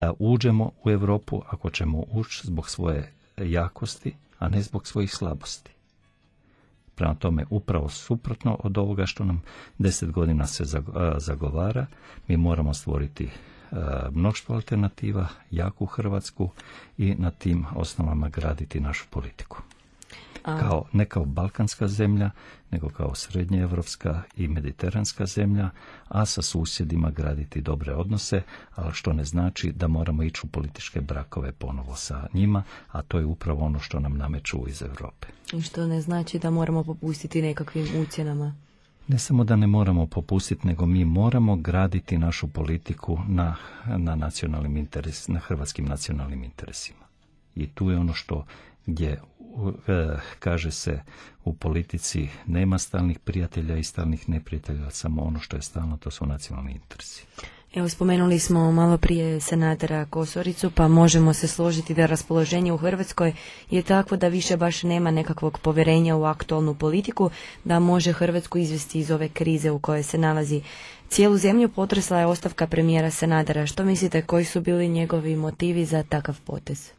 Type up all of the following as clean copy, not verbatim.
Da uđemo u Europu ako ćemo ući zbog svoje jakosti, a ne zbog svojih slabosti. Prema tome, upravo suprotno od ovoga što nam 10 godina se zagovara, mi moramo stvoriti mnoštvo alternativa, jaku Hrvatsku i na tim osnovama graditi našu politiku. Ne kao balkanska zemlja, nego kao srednjeevropska i mediteranska zemlja, a sa susjedima graditi dobre odnose, ali što ne znači da moramo ići u političke brakove ponovo sa njima, a to je upravo ono što nam nameću iz Europe. I što ne znači da moramo popustiti nekakvim ucjenama? Ne samo da ne moramo popustiti, nego mi moramo graditi našu politiku na nacionalnim interesima, na hrvatskim nacionalnim interesima. I tu je ono što gdje kaže se u politici nema stalnih prijatelja i stalnih neprijatelja, samo ono što je stalno, to su nacionalni interesi. Evo, spomenuli smo malo prije senatora Kosoricu, pa možemo se složiti da raspoloženje u Hrvatskoj je takvo da više baš nema nekakvog povjerenja u aktualnu politiku, da može Hrvatsku izvesti iz ove krize u kojoj se nalazi. Cijelu zemlju potresla je ostavka premijera Sanadera. Što mislite, koji su bili njegovi motivi za takav potez?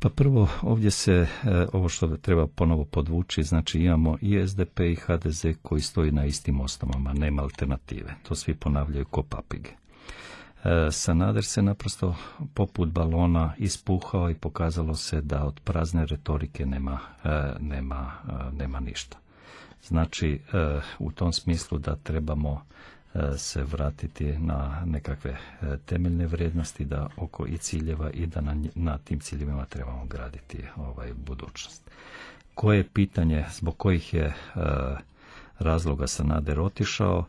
Pa prvo, ovdje se, ovo što treba ponovo podvući, znači imamo i SDP i HDZ koji stoji na istim osnovama, nema alternative. To svi ponavljaju ko papige. Sanader se naprosto poput balona ispuhao i pokazalo se da od prazne retorike nema ništa. Znači, u tom smislu da trebamo se vratiti na nekakve temeljne vrijednosti, da oko i ciljeva i da na tim ciljevima trebamo graditi budućnost. Koje je pitanje zbog kojih je razloga Sanader otišao?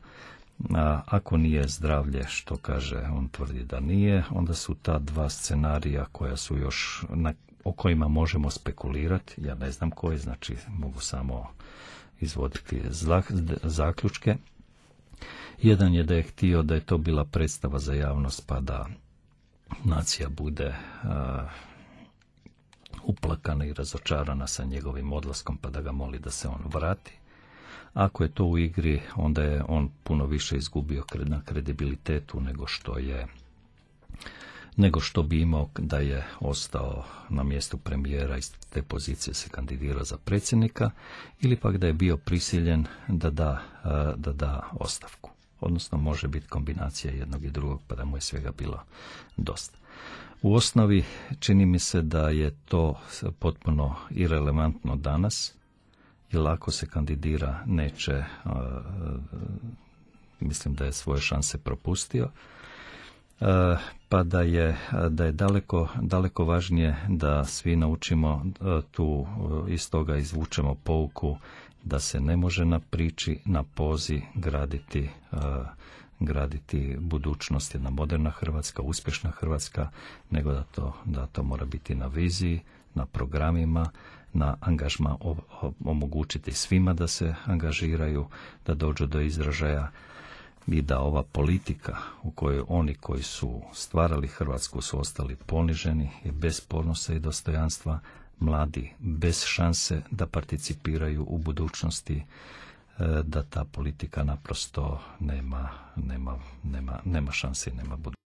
Ako nije zdravlje, što kaže, on tvrdi da nije, onda su ta dva scenarija koja su još o kojima možemo spekulirati, ja ne znam koji, znači mogu samo izvoditi zaključke. Jedan je da je htio da je to bila predstava za javnost, pa da nacija bude uplakana i razočarana sa njegovim odlaskom, pa da ga moli da se on vrati. Ako je to u igri, onda je on puno više izgubio na kredibilitetu nego što bi imao da je ostao na mjestu premijera i s te pozicije se kandidirao za predsjednika, ili pak da je bio prisiljen da da ostavku. Odnosno može biti kombinacija jednog i drugog, pa da mu je svega bilo dosta. U osnovi čini mi se da je to potpuno irelevantno danas, jer ako se kandidira neće, mislim da je svoje šanse propustio, pa da je daleko važnije da svi naučimo tu iz toga izvučemo pouku da se ne može na priči, na pozi graditi budućnost, jedna moderna Hrvatska, uspješna Hrvatska, nego da to mora biti na viziji, na programima, na angažma, omogućiti svima da se angažiraju, da dođu do izražaja i da ova politika u kojoj oni koji su stvarali Hrvatsku su ostali poniženi i bez ponosa i dostojanstva, mladi bez šanse da participiraju u budućnosti, da ta politika naprosto nema šanse i nema budućnosti.